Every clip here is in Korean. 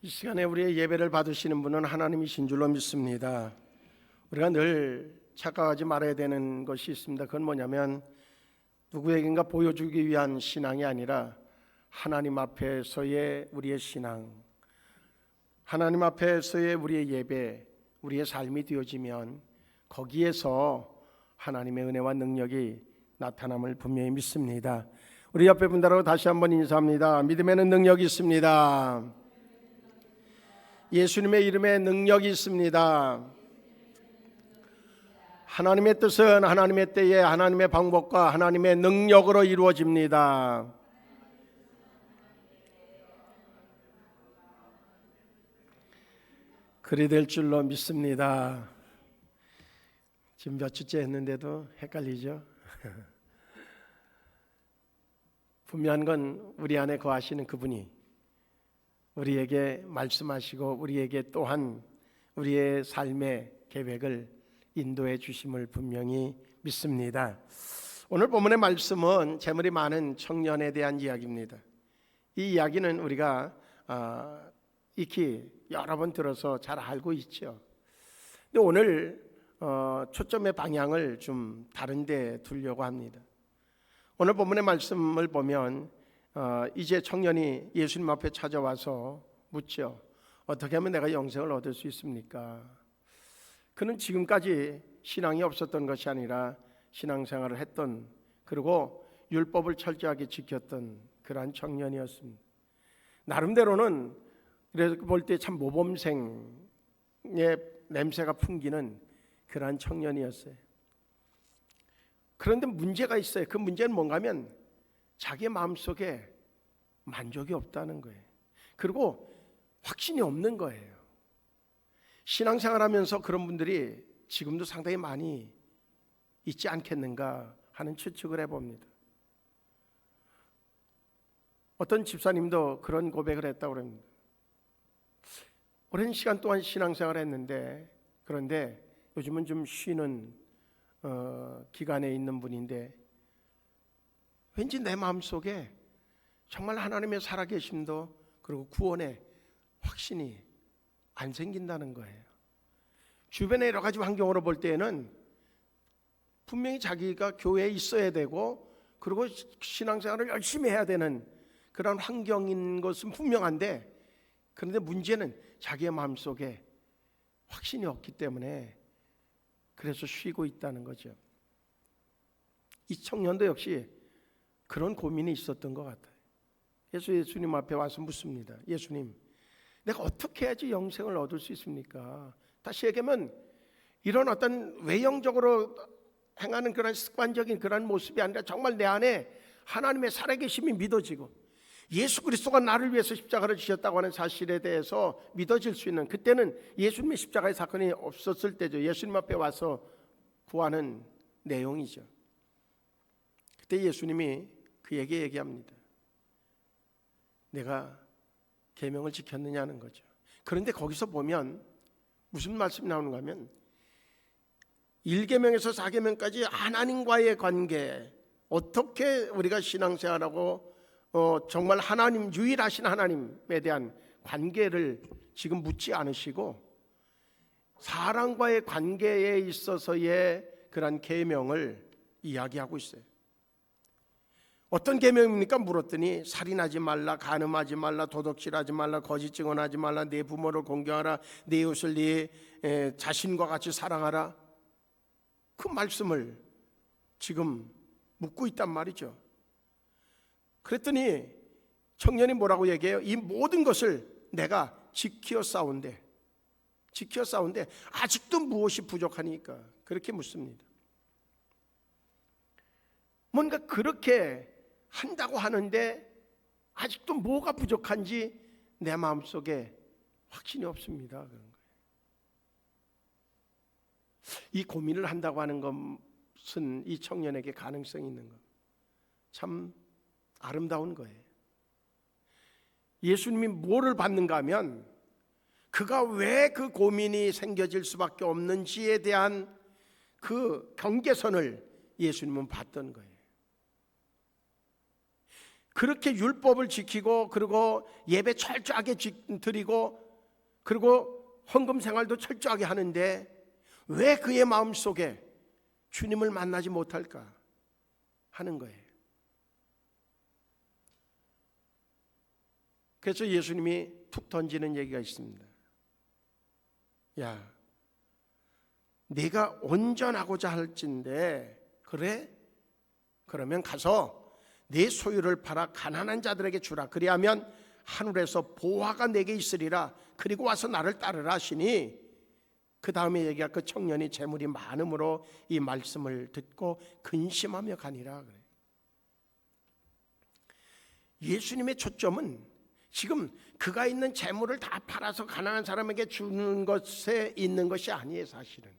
이 시간에 우리의 예배를 받으시는 분은 하나님이신 줄로 믿습니다. 우리가 늘 착각하지 말아야 되는 것이 있습니다. 그건 뭐냐면 누구에겐가 보여주기 위한 신앙이 아니라 하나님 앞에서의 우리의 신앙, 하나님 앞에서의 우리의 예배, 우리의 삶이 되어지면 거기에서 하나님의 은혜와 능력이 나타남을 분명히 믿습니다. 우리 옆에 분들하고 다시 한번 인사합니다. 믿음에는 능력이 있습니다. 예수님의 이름에 능력이 있습니다. 하나님의 뜻은 하나님의 때에 하나님의 방법과 하나님의 능력으로 이루어집니다. 그리 될 줄로 믿습니다. 지금 몇 주째 했는데도 헷갈리죠? 분명한 건 우리 안에 거하시는 그분이 우리에게 말씀하시고 우리에게 또한 우리의 삶의 계획을 인도해 주심을 분명히 믿습니다. 오늘 본문의 말씀은 재물이 많은 청년에 대한 이야기입니다. 이 이야기는 우리가 익히 여러 번 들어서 잘 알고 있죠. 근데 오늘 초점의 방향을 좀 다른 데 두려고 합니다. 오늘 본문의 말씀을 보면 이제 청년이 예수님 앞에 찾아와서 묻죠. 어떻게 하면 내가 영생을 얻을 수 있습니까? 그는 지금까지 신앙이 없었던 것이 아니라 신앙생활을 했던, 그리고 율법을 철저하게 지켰던 그러한 청년이었습니다. 나름대로는 그래서 볼 때 참 모범생의 냄새가 풍기는 그러한 청년이었어요. 그런데 문제가 있어요. 그 문제는 뭔가 하면 자기의 마음속에 만족이 없다는 거예요. 그리고 확신이 없는 거예요. 신앙생활하면서 그런 분들이 지금도 상당히 많이 있지 않겠는가 하는 추측을 해봅니다. 어떤 집사님도 그런 고백을 했다고 합니다. 오랜 시간 동안 신앙생활을 했는데, 그런데 요즘은 좀 쉬는 기간에 있는 분인데 왠지 내 마음속에 정말 하나님의 살아계심도 그리고 구원의 확신이 안 생긴다는 거예요. 주변의 여러 가지 환경으로 볼 때에는 분명히 자기가 교회에 있어야 되고 그리고 신앙생활을 열심히 해야 되는 그런 환경인 것은 분명한데, 그런데 문제는 자기의 마음속에 확신이 없기 때문에 그래서 쉬고 있다는 거죠. 이 청년도 역시 그런 고민이 있었던 것 같아요. 예수님 앞에 와서 묻습니다. 예수님, 내가 어떻게 해야지 영생을 얻을 수 있습니까? 다시 얘기하면 이런 어떤 외형적으로 행하는 그런 습관적인 그런 모습이 아니라 정말 내 안에 하나님의 살아계심이 믿어지고 예수 그리스도가 나를 위해서 십자가를 지셨다고 하는 사실에 대해서 믿어질 수 있는, 그때는 예수님의 십자가의 사건이 없었을 때죠. 예수님 앞에 와서 구하는 내용이죠. 그때 예수님이 그에게 얘기합니다. 내가 계명을 지켰느냐는 거죠. 그런데 거기서 보면 무슨 말씀이 나오는가 하면 1계명에서 4계명까지 하나님과의 관계, 어떻게 우리가 신앙생활하고 정말 하나님, 유일하신 하나님에 대한 관계를 지금 묻지 않으시고 사람과의 관계에 있어서의 그런 계명을 이야기하고 있어요. 어떤 계명입니까? 물었더니 살인하지 말라, 간음하지 말라, 도둑질하지 말라, 거짓 증언하지 말라, 내 부모를 공경하라, 내 이웃을 네 자신과 같이 사랑하라. 그 말씀을 지금 묻고 있단 말이죠. 그랬더니 청년이 뭐라고 얘기해요? 이 모든 것을 내가 지켜 싸운데 아직도 무엇이 부족하니까? 그렇게 묻습니다. 뭔가 그렇게 한다고 하는데 아직도 뭐가 부족한지 내 마음속에 확신이 없습니다. 그런 거예요. 이 고민을 한다고 하는 것은 이 청년에게 가능성이 있는 것, 참 아름다운 거예요. 예수님이 뭐를 받는가 하면 그가 왜 그 고민이 생겨질 수밖에 없는지에 대한 그 경계선을 예수님은 봤던 거예요. 그렇게 율법을 지키고 그리고 예배 철저하게 드리고 그리고 헌금 생활도 철저하게 하는데 왜 그의 마음속에 주님을 만나지 못할까 하는 거예요. 그래서 예수님이 툭 던지는 얘기가 있습니다. 야, 네가 온전하고자 할진대 그래? 그러면 가서 네 소유를 팔아 가난한 자들에게 주라. 그리하면 하늘에서 보화가 내게 있으리라. 그리고 와서 나를 따르라 하시니 그 다음에 얘기할 그 청년이 재물이 많음으로 이 말씀을 듣고 근심하며 가니라 그래. 예수님의 초점은 지금 그가 있는 재물을 다 팔아서 가난한 사람에게 주는 것에 있는 것이 아니에요. 사실은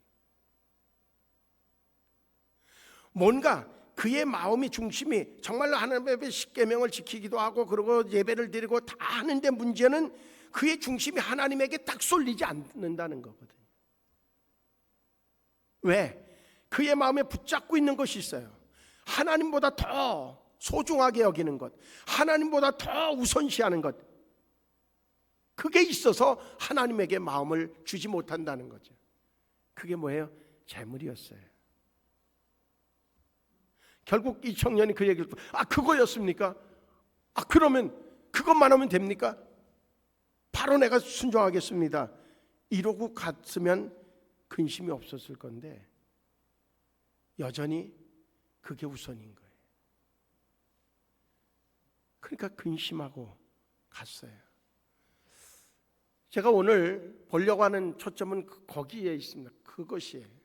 뭔가 그의 마음이 중심이 정말로 하나님의 십계명을 지키기도 하고 그리고 예배를 드리고 다 하는데 문제는 그의 중심이 하나님에게 딱 쏠리지 않는다는 거거든요. 왜? 그의 마음에 붙잡고 있는 것이 있어요. 하나님보다 더 소중하게 여기는 것, 하나님보다 더 우선시하는 것, 그게 있어서 하나님에게 마음을 주지 못한다는 거죠. 그게 뭐예요? 재물이었어요. 결국 이 청년이 그 얘기를 그거였습니까? 그러면 그것만 하면 됩니까? 바로 내가 순종하겠습니다. 이러고 갔으면 근심이 없었을 건데 여전히 그게 우선인 거예요. 그러니까 근심하고 갔어요. 제가 오늘 보려고 하는 초점은 거기에 있습니다. 그것이에요.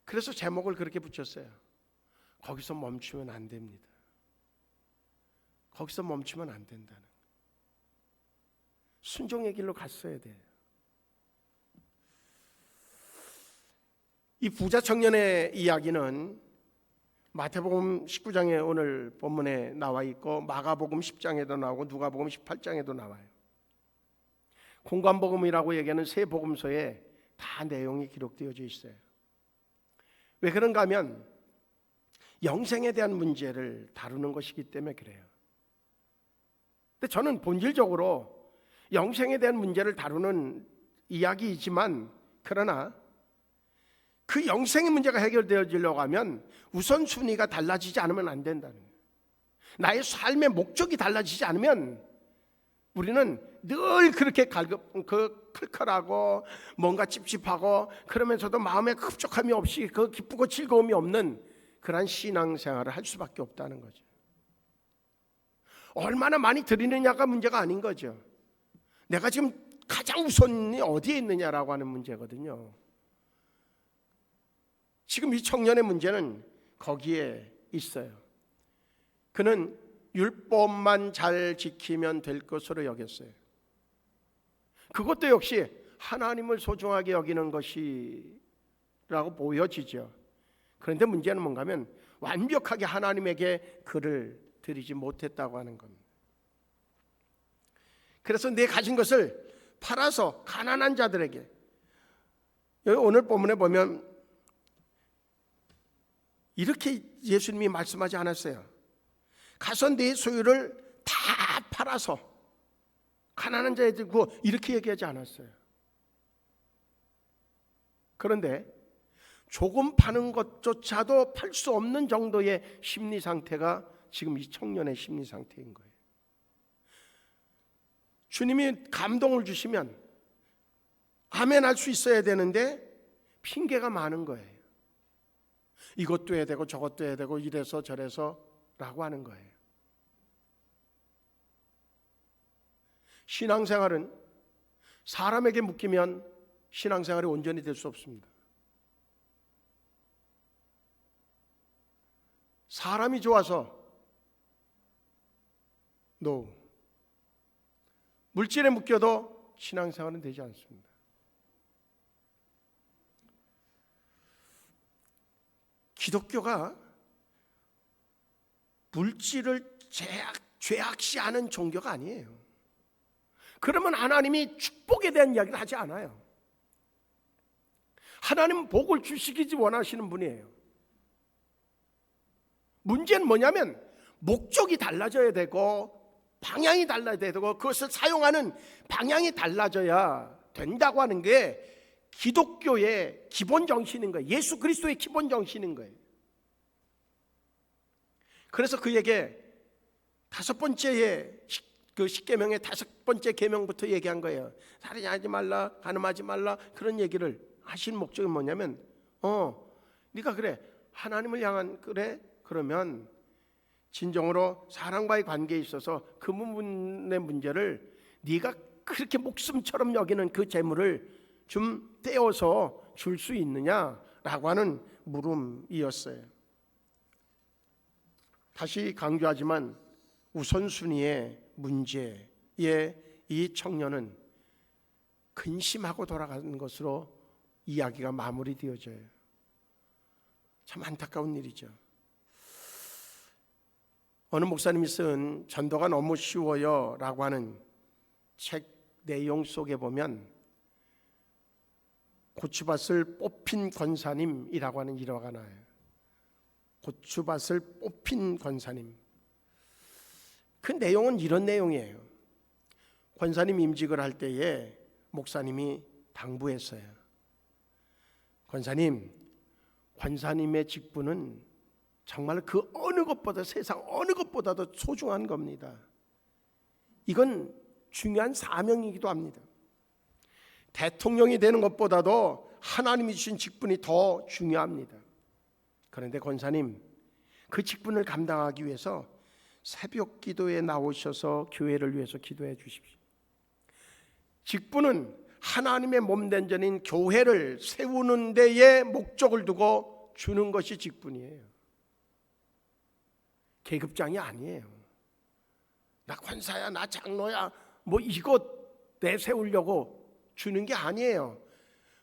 그래서 제목을 그렇게 붙였어요. 거기서 멈추면 안 됩니다. 거기서 멈추면 안 된다는 거예요. 순종의 길로 갔어야 돼요. 이 부자 청년의 이야기는 마태복음 19장에 오늘 본문에 나와 있고 마가복음 10장에도 나오고 누가복음 18장에도 나와요. 공관복음이라고 얘기하는 세 복음서에 다 내용이 기록되어져 있어요. 왜 그런가 하면 영생에 대한 문제를 다루는 것이기 때문에 그래요. 근데 저는 본질적으로 영생에 대한 문제를 다루는 이야기이지만 그러나 그 영생의 문제가 해결되어지려고 하면 우선순위가 달라지지 않으면 안 된다는 거예요. 나의 삶의 목적이 달라지지 않으면 우리는 늘 그렇게 클컬하고 뭔가 찝찝하고 그러면서도 마음에 흡족함이 없이 그 기쁘고 즐거움이 없는 그러한 신앙생활을 할 수밖에 없다는 거죠. 얼마나 많이 드리느냐가 문제가 아닌 거죠. 내가 지금 가장 우선이 어디에 있느냐라고 하는 문제거든요. 지금 이 청년의 문제는 거기에 있어요. 그는 율법만 잘 지키면 될 것으로 여겼어요. 그것도 역시 하나님을 소중하게 여기는 것이라고 보여지죠. 그런데 문제는 뭔가 하면 완벽하게 하나님에게 그를 드리지 못했다고 하는 겁니다. 그래서 내 가진 것을 팔아서 가난한 자들에게, 여기 오늘 본문에 보면 이렇게 예수님이 말씀하지 않았어요. 가서 네 소유를 다 팔아서 가난한 자에 주고 이렇게 얘기하지 않았어요. 그런데 조금 파는 것조차도 팔 수 없는 정도의 심리 상태가 지금 이 청년의 심리 상태인 거예요. 주님이 감동을 주시면 아멘 할 수 있어야 되는데 핑계가 많은 거예요. 이것도 해야 되고 저것도 해야 되고 이래서 저래서 라고 하는 거예요. 신앙생활은 사람에게 묶이면 신앙생활이 온전히 될 수 없습니다. 사람이 좋아서 no. 물질에 묶여도 신앙생활은 되지 않습니다. 기독교가 물질을 죄악시하는 종교가 아니에요. 그러면 하나님이 축복에 대한 이야기를 하지 않아요. 하나님은 복을 주시기 원하시는 분이에요. 문제는 뭐냐면 목적이 달라져야 되고 방향이 달라야 되고 그것을 사용하는 방향이 달라져야 된다고 하는 게 기독교의 기본 정신인 거예요. 예수 그리스도의 기본 정신인 거예요. 그래서 그에게 다섯 번째의 그 십계명의 다섯 번째 계명부터 얘기한 거예요. 살인하지 말라, 간음하지 말라, 그런 얘기를 하신 목적이 뭐냐면 네가 그래 하나님을 향한 그래 그러면 진정으로 사랑과의 관계에 있어서 그 부분의 문제를 네가 그렇게 목숨처럼 여기는 그 재물을 좀 떼어서 줄 수 있느냐라고 하는 물음이었어요. 다시 강조하지만 우선순위의 문제에 이 청년은 근심하고 돌아가는 것으로 이야기가 마무리되어져요. 참 안타까운 일이죠. 어느 목사님이 쓴 전도가 너무 쉬워요 라고 하는 책 내용 속에 보면 고추밭을 뽑힌 권사님이라고 하는 일화가 나와요. 고추밭을 뽑힌 권사님. 그 내용은 이런 내용이에요. 권사님 임직을 할 때에 목사님이 당부했어요. 권사님의 직분은 정말 그 어느 것보다 세상 어느 것보다도 소중한 겁니다. 이건 중요한 사명이기도 합니다. 대통령이 되는 것보다도 하나님이 주신 직분이 더 중요합니다. 그런데 권사님, 그 직분을 감당하기 위해서 새벽 기도에 나오셔서 교회를 위해서 기도해 주십시오. 직분은 하나님의 몸된 전인 교회를 세우는 데에 목적을 두고 주는 것이 직분이에요. 계급장이 아니에요. 나 권사야, 나 장로야, 뭐 이거 내세우려고 주는 게 아니에요.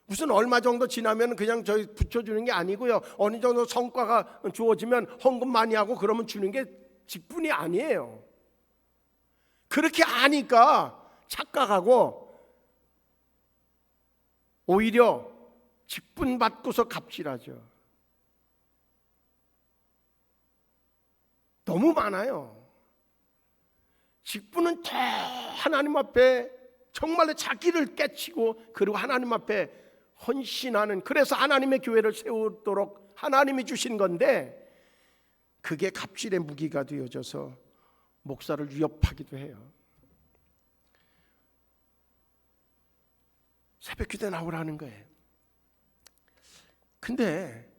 무슨 얼마 정도 지나면 그냥 저희 붙여주는 게 아니고요. 어느 정도 성과가 주어지면 헌금 많이 하고 그러면 주는 게 직분이 아니에요. 그렇게 아니까 착각하고 오히려 직분 받고서 갑질하죠. 너무 많아요. 직분은 더 하나님 앞에 정말로 자기를 깨치고 그리고 하나님 앞에 헌신하는, 그래서 하나님의 교회를 세우도록 하나님이 주신 건데 그게 갑질의 무기가 되어져서 목사를 위협하기도 해요. 새벽 기도에 나오라는 거예요. 근데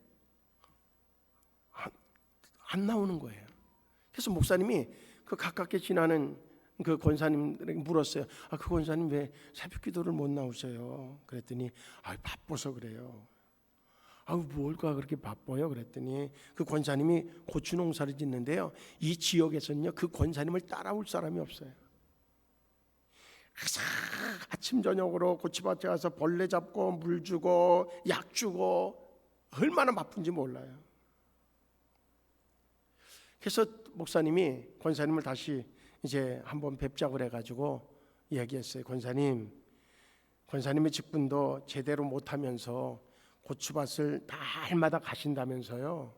안 나오는 거예요. 그래서 목사님이 그 가깝게 지나는 그 권사님에게 물었어요. 그 권사님 왜 새벽 기도를 못 나오세요? 그랬더니 바빠서 그래요. 뭘까 그렇게 바빠요? 그랬더니 그 권사님이 고추 농사를 짓는데요, 이 지역에서는요 그 권사님을 따라올 사람이 없어요. 항상 아침 저녁으로 고추밭에 가서 벌레 잡고 물 주고 약 주고 얼마나 바쁜지 몰라요. 그래서 목사님이 권사님을 다시 이제 한번 뵙자고 그래가지고 이야기했어요. 권사님의 직분도 제대로 못하면서 고추밭을 날마다 가신다면서요,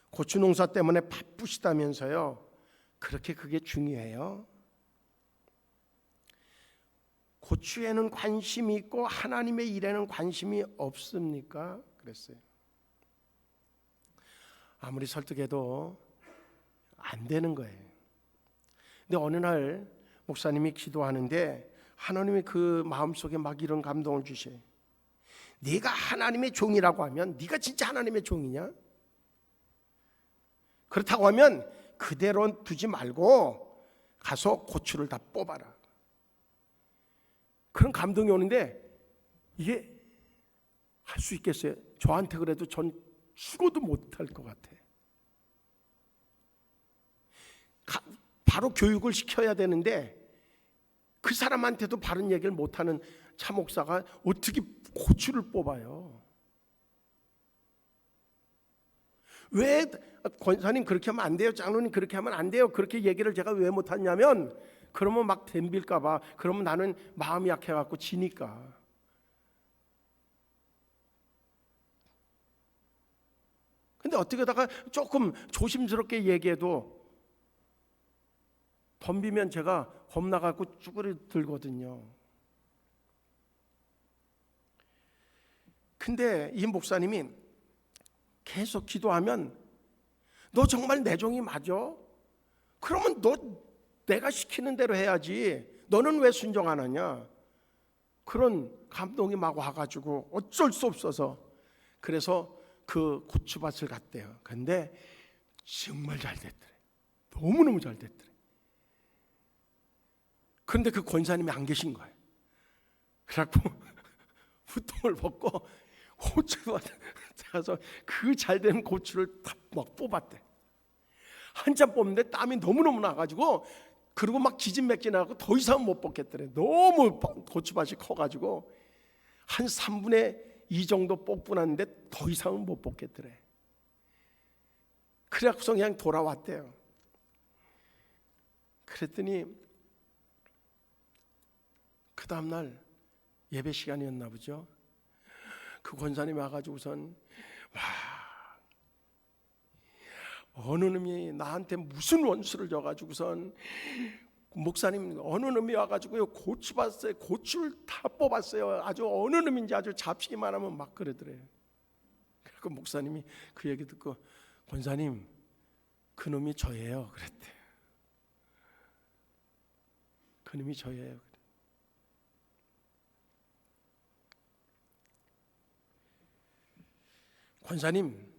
고추 농사 때문에 바쁘시다면서요, 그렇게 그게 중요해요? 고추에는 관심이 있고 하나님의 일에는 관심이 없습니까? 그랬어요. 아무리 설득해도 안 되는 거예요. 근데 어느 날 목사님이 기도하는데 하나님이 그 마음속에 막 이런 감동을 주셔요. 네가 하나님의 종이라고 하면 네가 진짜 하나님의 종이냐? 그렇다고 하면 그대로 두지 말고 가서 고추를 다 뽑아라. 그런 감동이 오는데 이게 할 수 있겠어요? 저한테 그래도 전 죽어도 못할 것 같아. 바로 교육을 시켜야 되는데 그 사람한테도 바른 얘기를 못하는 차 목사가 어떻게 고추를 뽑아요? 왜 권사님 그렇게 하면 안 돼요? 장로님 그렇게 하면 안 돼요? 그렇게 얘기를 제가 왜 못하냐면 그러면 막 덤빌까 봐. 그러면 나는 마음이 약해갖고 지니까. 근데 어떻게다가 조금 조심스럽게 얘기해도 덤비면 제가 겁나갖고 쭈그리들거든요. 근데 이 목사님이 계속 기도하면 너 정말 내 종이 맞아? 그러면 너 내가 시키는 대로 해야지. 너는 왜 순종 안 하냐? 그런 감동이 막 와가지고 어쩔 수 없어서 그래서 그 고추밭을 갔대요. 근데 정말 잘 됐더래. 너무너무 잘 됐더래. 그런데 그 권사님이 안 계신 거예요. 그래갖고 후통을 벗고 고추밭에 가서 그 잘된 고추를 다 막 뽑았대. 한참 뽑는데 땀이 너무너무 나가지고 그리고 막 기진맥진하고 더 이상 못 뽑겠더래. 너무 고추밭이 커가지고 한 3분의 2 정도 뽑고 났는데 더 이상은 못 뽑겠더래. 그래서 그냥 돌아왔대요. 그랬더니 그 다음날 예배 시간이었나 보죠. 그 권사님이 와가지고선 어느 놈이 나한테 무슨 원수를 줘가지고선 목사님 어느 놈이 와가지고요 고추밭에 고추를 다 뽑았어요. 아주 어느 놈인지 아주 잡히기만 하면 막 그러더래요. 그 목사님이 그 얘기 듣고 권사님 그 놈이 저예요 그랬대. 그 놈이 저예요. 권사님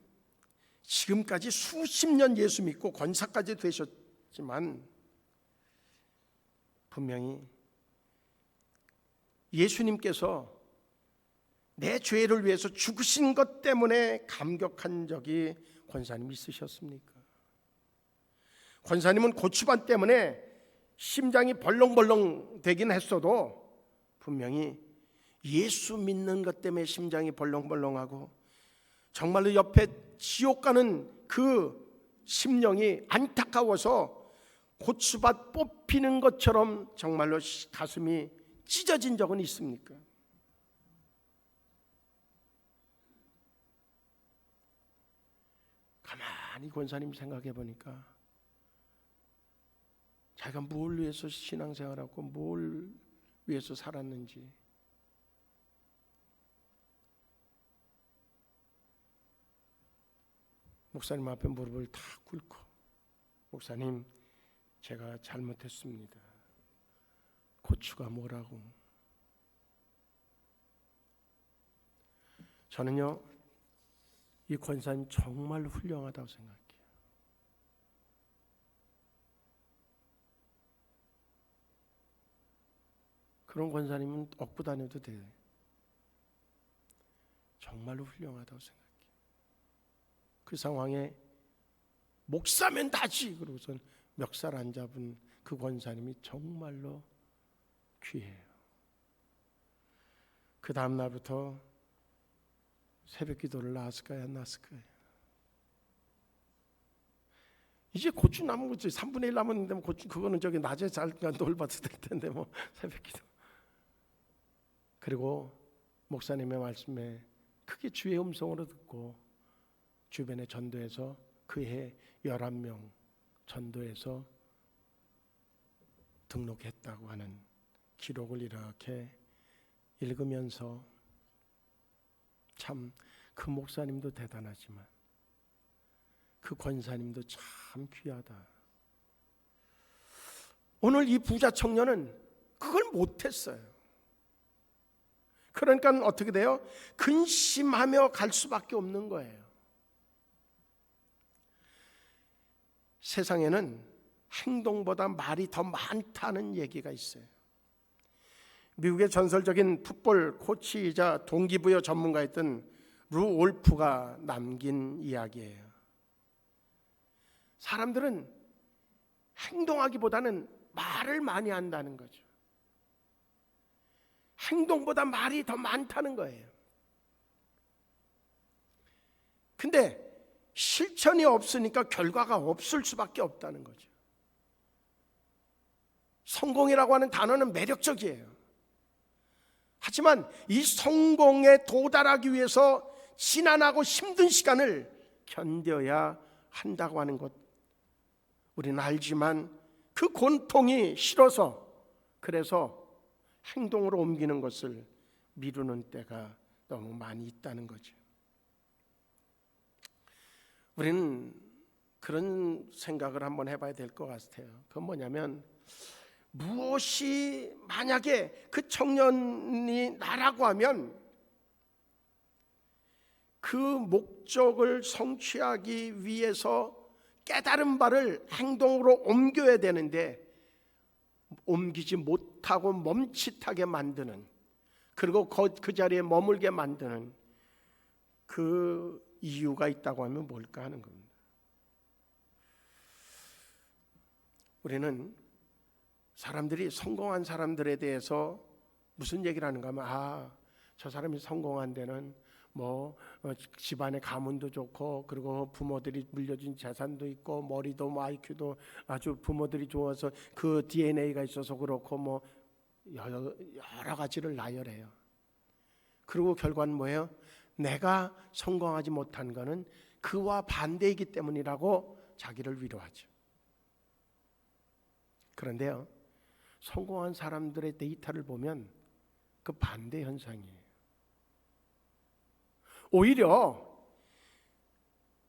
지금까지 수십 년 예수 믿고 권사까지 되셨지만 분명히 예수님께서 내 죄를 위해서 죽으신 것 때문에 감격한 적이 권사님 있으셨습니까? 권사님은 고추밭 때문에 심장이 벌렁벌렁 되긴 했어도 분명히 예수 믿는 것 때문에 심장이 벌렁벌렁하고 정말로 옆에 지옥 가는 그 심령이 안타까워서 고추밭 뽑히는 것처럼 정말로 가슴이 찢어진 적은 있습니까? 가만히 권사님 생각해 보니까 자기가 뭘 위해서 신앙생활하고 뭘 위해서 살았는지 목사님 앞에 무릎을 다 꿇고 목사님 제가 잘못했습니다. 고추가 뭐라고. 저는요 이 권사님 정말 훌륭하다고 생각해요. 그런 권사님은 얻고 다녀도 돼요. 정말로 훌륭하다고 생각해요. 그 상황에 목사면 다지 그러고선 멱살 안 잡은 그 권사님이 정말로 귀해요. 그 다음 날부터 새벽 기도를 나왔을까요? 안 나왔을까요? 이제 고추 남은 거지. 3분의 1 남았는데 고추 그거는 저기 낮에 잘 돌봐도 될 텐데 뭐 새벽 기도. 그리고 목사님의 말씀에 크게 주의 음성으로 듣고 주변에 전도해서 그해 11명 전도해서 등록했다고 하는 기록을 이렇게 읽으면서 참 그 목사님도 대단하지만 그 권사님도 참 귀하다. 오늘 이 부자 청년은 그걸 못했어요. 그러니까 어떻게 돼요? 근심하며 갈 수밖에 없는 거예요. 세상에는 행동보다 말이 더 많다는 얘기가 있어요. 미국의 전설적인 풋볼 코치이자 동기부여 전문가였던 루 올프가 남긴 이야기예요. 사람들은 행동하기보다는 말을 많이 한다는 거죠. 행동보다 말이 더 많다는 거예요. 근데 실천이 없으니까 결과가 없을 수밖에 없다는 거죠. 성공이라고 하는 단어는 매력적이에요. 하지만 이 성공에 도달하기 위해서 지난하고 힘든 시간을 견뎌야 한다고 하는 것, 우리는 알지만 그 고통이 싫어서, 그래서 행동으로 옮기는 것을 미루는 때가 너무 많이 있다는 거죠. 우리는 그런 생각을 한번 해봐야 될 것 같아요. 그건 뭐냐면, 무엇이 만약에 그 청년이 나라고 하면 그 목적을 성취하기 위해서 깨달은 바를 행동으로 옮겨야 되는데 옮기지 못하고 멈칫하게 만드는, 그리고 그 자리에 머물게 만드는 그 이유가 있다고 하면 뭘까 하는 겁니다. 우리는 사람들이, 성공한 사람들에 대해서 무슨 얘기를 하는가 하면, 저 사람이 성공한 데는 집안의 가문도 좋고, 그리고 부모들이 물려준 재산도 있고, 머리도 IQ도 아주 부모들이 좋아서 그 DNA가 있어서 그렇고, 여러 가지를 나열해요. 그리고 결과는 뭐예요? 내가 성공하지 못한 거는 그와 반대이기 때문이라고 자기를 위로하죠. 그런데요, 성공한 사람들의 데이터를 보면 그 반대 현상이에요. 오히려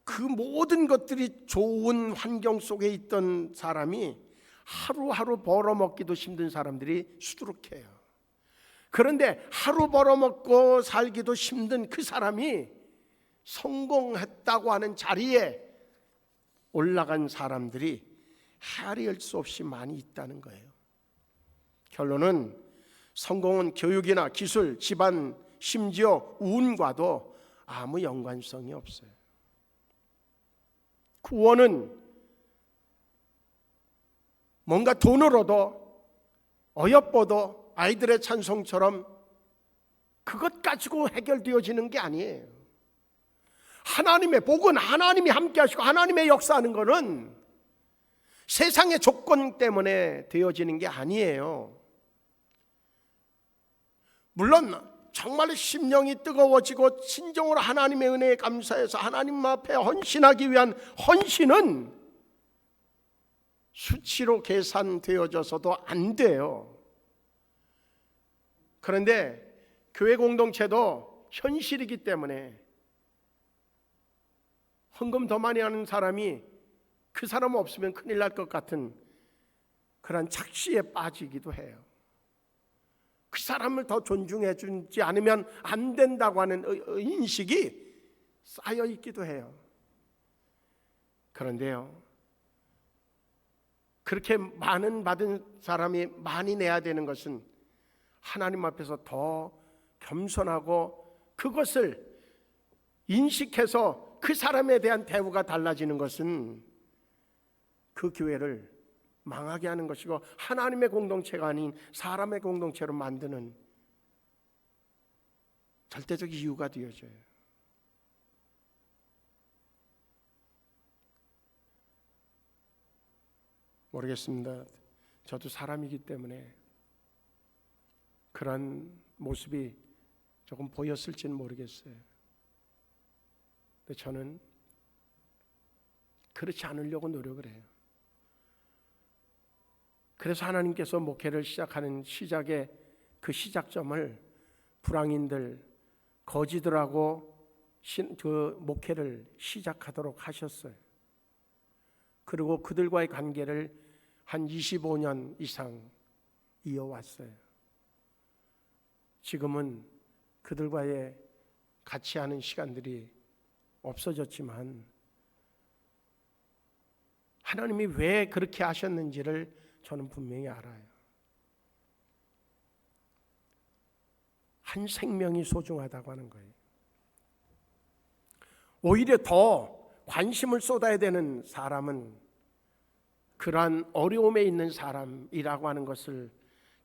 그 모든 것들이 좋은 환경 속에 있던 사람이 하루하루 벌어먹기도 힘든 사람들이 수두룩해요. 그런데 하루 벌어먹고 살기도 힘든 그 사람이 성공했다고 하는 자리에 올라간 사람들이 헤아릴 수 없이 많이 있다는 거예요. 결론은 성공은 교육이나 기술, 집안, 심지어 운과도 아무 연관성이 없어요. 구원은 뭔가 돈으로도, 어여뻐도, 아이들의 찬송처럼 그것 가지고 해결되어지는 게 아니에요. 하나님의 복은 하나님이 함께 하시고 하나님의 역사하는 것은 세상의 조건 때문에 되어지는 게 아니에요. 물론 정말 심령이 뜨거워지고 진정으로 하나님의 은혜에 감사해서 하나님 앞에 헌신하기 위한 헌신은 수치로 계산되어져서도 안 돼요. 그런데 교회 공동체도 현실이기 때문에 헌금 더 많이 하는 사람이 그 사람 없으면 큰일 날 것 같은 그런 착시에 빠지기도 해요. 그 사람을 더 존중해 주지 않으면 안 된다고 하는 인식이 쌓여 있기도 해요. 그런데요, 그렇게 많은 받은 사람이 많이 내야 되는 것은 하나님 앞에서 더 겸손하고 그것을 인식해서 그 사람에 대한 대우가 달라지는 것은 그 교회를 망하게 하는 것이고 하나님의 공동체가 아닌 사람의 공동체로 만드는 절대적 이유가 되어져요. 모르겠습니다. 저도 사람이기 때문에 그런 모습이 조금 보였을지는 모르겠어요. 근데 저는 그렇지 않으려고 노력을 해요. 그래서 하나님께서 목회를 시작하는 시작의 그 시작점을 불황인들, 거지들하고 그 목회를 시작하도록 하셨어요. 그리고 그들과의 관계를 한 25년 이상 이어왔어요. 지금은 그들과의 같이 하는 시간들이 없어졌지만 하나님이 왜 그렇게 하셨는지를 저는 분명히 알아요. 한 생명이 소중하다고 하는 거예요. 오히려 더 관심을 쏟아야 되는 사람은 그러한 어려움에 있는 사람이라고 하는 것을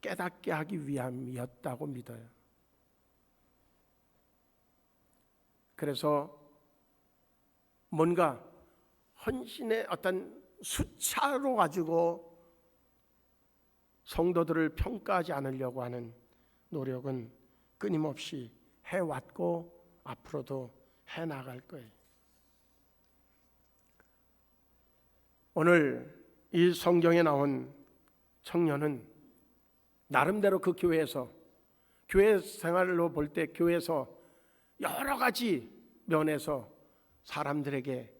깨닫게 하기 위함이었다고 믿어요. 그래서 뭔가 헌신의 어떤 숫자로 가지고 성도들을 평가하지 않으려고 하는 노력은 끊임없이 해왔고 앞으로도 해나갈 거예요. 오늘 이 성경에 나온 청년은 나름대로 그 교회에서, 교회 생활로 볼 때 교회에서 여러 가지 면에서 사람들에게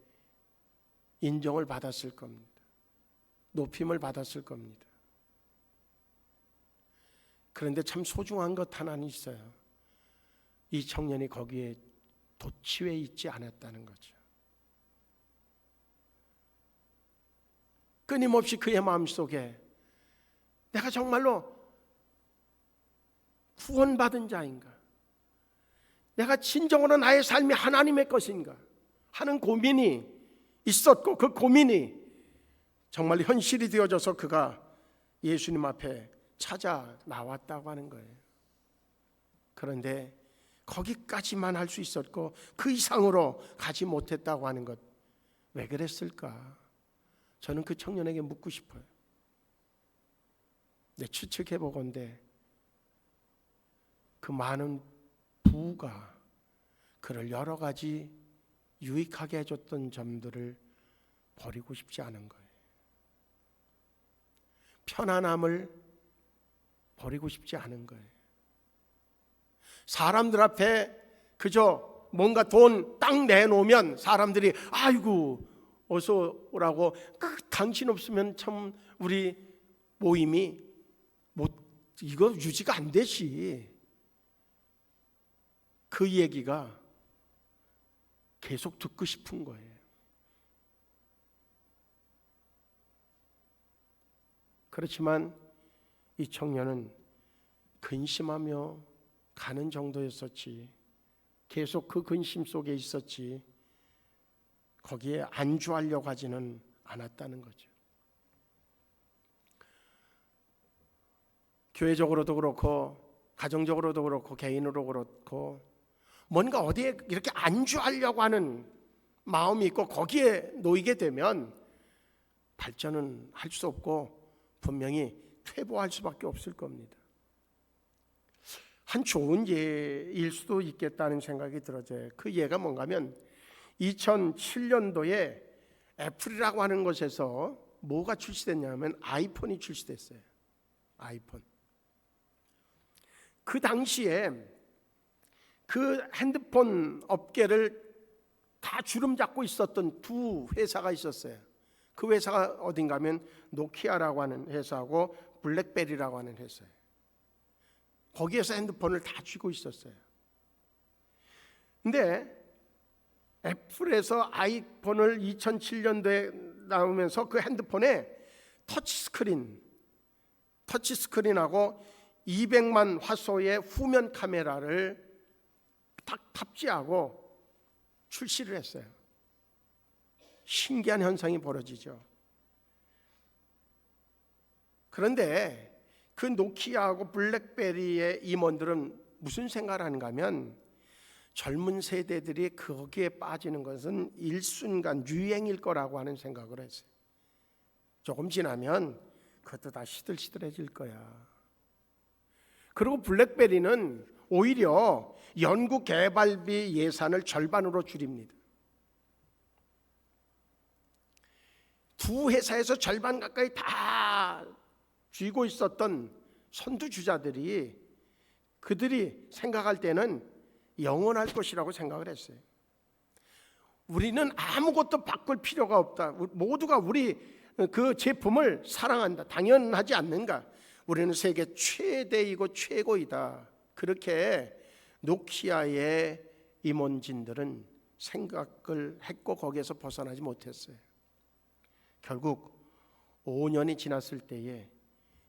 인정을 받았을 겁니다. 높임을 받았을 겁니다. 그런데 참 소중한 것 하나는 있어요. 이 청년이 거기에 도취해 있지 않았다는 거죠. 끊임없이 그의 마음속에 내가 정말로 구원받은 자인가? 내가 진정으로 나의 삶이 하나님의 것인가? 하는 고민이 있었고, 그 고민이 정말 현실이 되어져서 그가 예수님 앞에 찾아 나왔다고 하는 거예요. 그런데 거기까지만 할 수 있었고 그 이상으로 가지 못했다고 하는 것, 왜 그랬을까? 저는 그 청년에게 묻고 싶어요. 내 추측해 보건대 그 많은 부가 그를 여러 가지 유익하게 해줬던 점들을 버리고 싶지 않은 거예요. 편안함을 버리고 싶지 않은 거예요. 사람들 앞에 그저 뭔가 돈 딱 내놓으면 사람들이 아이고 어서 오라고, 당신 없으면 참 우리 모임이 이거 유지가 안 되지. 그 얘기가 계속 듣고 싶은 거예요. 그렇지만 이 청년은 근심하며 가는 정도였었지, 계속 그 근심 속에 있었지, 거기에 안주하려고 하지는 않았다는 거죠. 교회적으로도 그렇고 가정적으로도 그렇고 개인으로 그렇고 뭔가 어디에 이렇게 안주하려고 하는 마음이 있고 거기에 놓이게 되면 발전은 할 수 없고 분명히 퇴보할 수밖에 없을 겁니다. 한 좋은 예일 수도 있겠다는 생각이 들어져요. 그 예가 뭔가 하면 2007년도에 애플이라고 하는 곳에서 뭐가 출시됐냐면 아이폰이 출시됐어요. 아이폰. 그 당시에 그 핸드폰 업계를 다 주름 잡고 있었던 두 회사가 있었어요. 그 회사가 어딘가 하면 노키아라고 하는 회사하고 블랙베리라고 하는 회사예요. 거기에서 핸드폰을 다 쥐고 있었어요. 근데 애플에서 아이폰을 2007년도에 나오면서 그 핸드폰에 터치스크린하고 200만 화소의 후면 카메라를 딱 탑재하고 출시를 했어요. 신기한 현상이 벌어지죠. 그런데 그 노키아하고 블랙베리의 임원들은 무슨 생각을 하는가 하면 젊은 세대들이 거기에 빠지는 것은 일순간 유행일 거라고 하는 생각을 했어요. 조금 지나면 그것도 다 시들시들해질 거야. 그리고 블랙베리는 오히려 연구 개발비 예산을 절반으로 줄입니다. 두 회사에서 절반 가까이 다 쥐고 있었던 선두주자들이 그들이 생각할 때는 영원할 것이라고 생각을 했어요. 우리는 아무것도 바꿀 필요가 없다. 모두가 우리 그 제품을 사랑한다. 당연하지 않는가? 우리는 세계 최대이고 최고이다. 그렇게 노키아의 임원진들은 생각을 했고 거기에서 벗어나지 못했어요. 결국 5년이 지났을 때에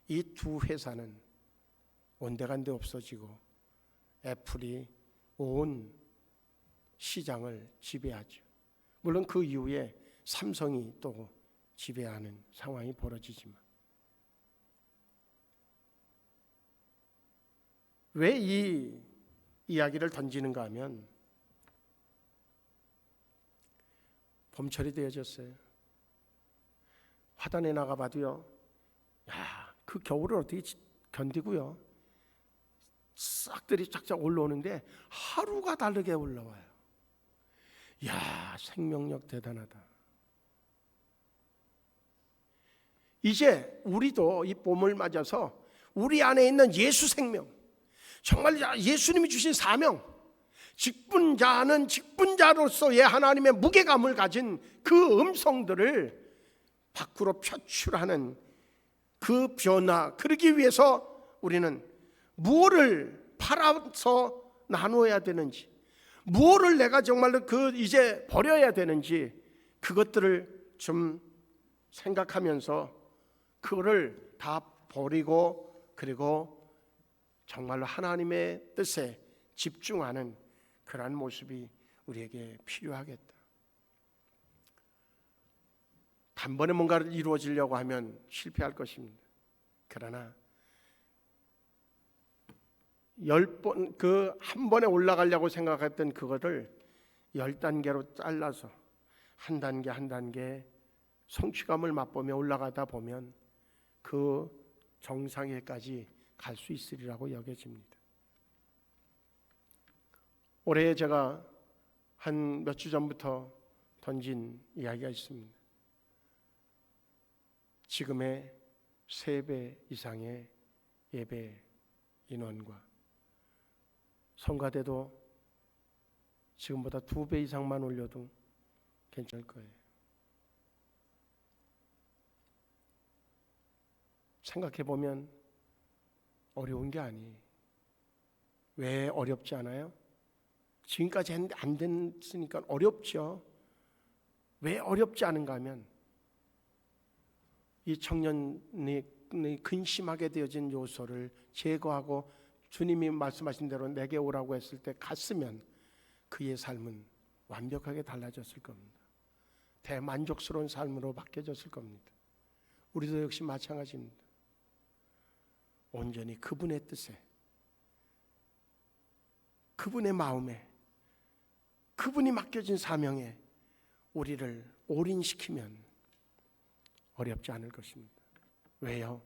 이 두 회사는 온데간데 없어지고 애플이 온 시장을 지배하죠. 물론 그 이후에 삼성이 또 지배하는 상황이 벌어지지만, 왜 이 이야기를 던지는가 하면 봄철이 되어졌어요. 화단에 나가봐도요, 그 겨울을 어떻게 견디고요, 싹들이 쫙쫙 올라오는데 하루가 다르게 올라와요. 생명력 대단하다. 이제 우리도 이 봄을 맞아서 우리 안에 있는 예수 생명, 정말 예수님이 주신 사명, 직분자는 직분자로서의 하나님의 무게감을 가진 그 음성들을 밖으로 표출하는 그 변화, 그러기 위해서 우리는 무엇을 팔아서 나누어야 되는지, 무엇을 내가 정말로 이제 버려야 되는지, 그것들을 좀 생각하면서 그거를 다 버리고, 그리고 정말로 하나님의 뜻에 집중하는 그러한 모습이 우리에게 필요하겠다. 단번에 뭔가를 이루어지려고 하면 실패할 것입니다. 그러나 10번, 한 번에 올라가려고 생각했던 그거를 10단계로 잘라서 한 단계 한 단계 성취감을 맛보며 올라가다 보면 그 정상에까지 갈 수 있으리라고 여겨집니다. 올해 제가 한 몇 주 전부터 던진 이야기가 있습니다. 지금의 3배 이상의 예배 인원과 성가대도 지금보다 2배 이상만 올려도 괜찮을 거예요. 생각해보면 어려운 게 아니에요. 왜 어렵지 않아요? 지금까지 안 됐으니까 어렵죠. 왜 어렵지 않은가 하면 이 청년이 근심하게 되어진 요소를 제거하고 주님이 말씀하신 대로 내게 오라고 했을 때 갔으면 그의 삶은 완벽하게 달라졌을 겁니다. 대만족스러운 삶으로 바뀌어졌을 겁니다. 우리도 역시 마찬가지입니다. 온전히 그분의 뜻에, 그분의 마음에, 그분이 맡겨진 사명에 우리를 올인시키면 어렵지 않을 것입니다. 왜요?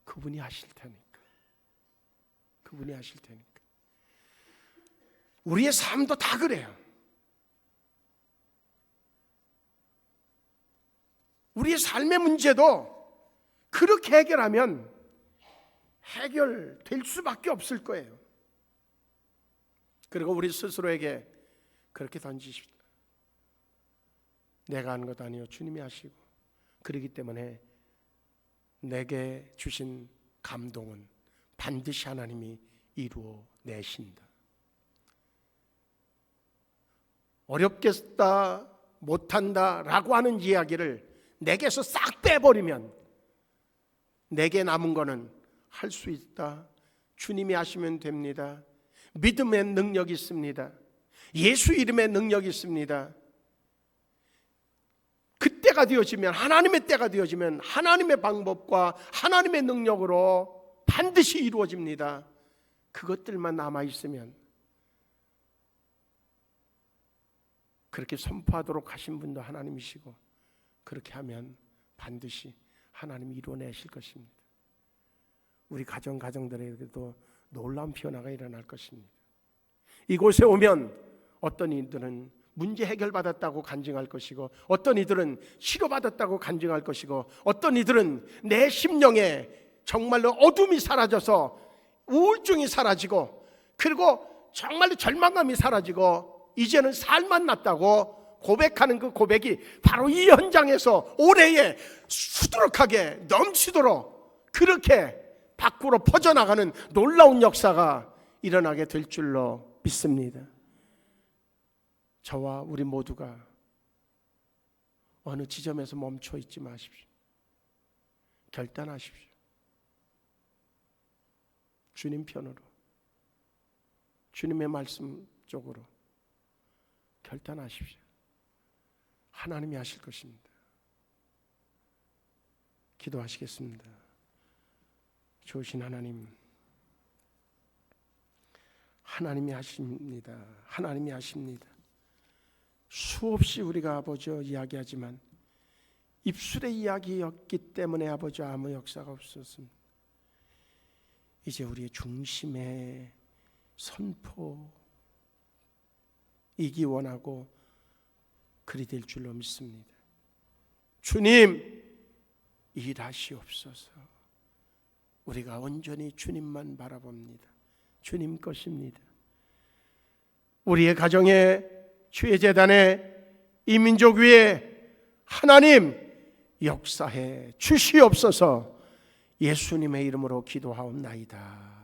그분이 하실 테니까. 그분이 하실 테니까. 우리의 삶도 다 그래요. 우리의 삶의 문제도 그렇게 해결하면 해결될 수밖에 없을 거예요. 그리고 우리 스스로에게 그렇게 던지십시오. 내가 하는 것 아니요, 주님이 하시고, 그렇기 때문에 내게 주신 감동은 반드시 하나님이 이루어 내신다. 어렵겠다, 못한다 라고 하는 이야기를 내게서 싹 빼버리면 내게 남은 거는 할 수 있다, 주님이 하시면 됩니다, 믿음의 능력이 있습니다, 예수 이름의 능력이 있습니다. 그때가 되어지면, 하나님의 때가 되어지면 하나님의 방법과 하나님의 능력으로 반드시 이루어집니다. 그것들만 남아있으면, 그렇게 선포하도록 하신 분도 하나님이시고, 그렇게 하면 반드시 하나님이 이루어내실 것입니다. 우리 가정들에게도 놀라운 변화가 일어날 것입니다. 이곳에 오면 어떤 이들은 문제 해결받았다고 간증할 것이고, 어떤 이들은 치료받았다고 간증할 것이고, 어떤 이들은 내 심령에 정말로 어둠이 사라져서 우울증이 사라지고, 그리고 정말로 절망감이 사라지고 이제는 살만 났다고 고백하는 그 고백이 바로 이 현장에서 올해에 수두룩하게 넘치도록 그렇게 밖으로 퍼져나가는 놀라운 역사가 일어나게 될 줄로 믿습니다. 저와 우리 모두가 어느 지점에서 멈춰 있지 마십시오. 결단하십시오. 주님 편으로, 주님의 말씀 쪽으로 결단하십시오. 하나님이 하실 것입니다. 기도하시겠습니다. 좋으신 하나님, 하나님이 하십니다. 하나님이 하십니다. 수없이 우리가 아버지 이야기하지만 입술의 이야기였기 때문에 아버지 아무 역사가 없었습니다. 이제 우리의 중심에 선포이기 원하고 그리 될 줄로 믿습니다. 주님, 일하시옵소서. 우리가 온전히 주님만 바라봅니다. 주님 것입니다. 우리의 가정에, 주의 재단에, 이 민족 위에 하나님 역사해 주시옵소서. 예수님의 이름으로 기도하옵나이다.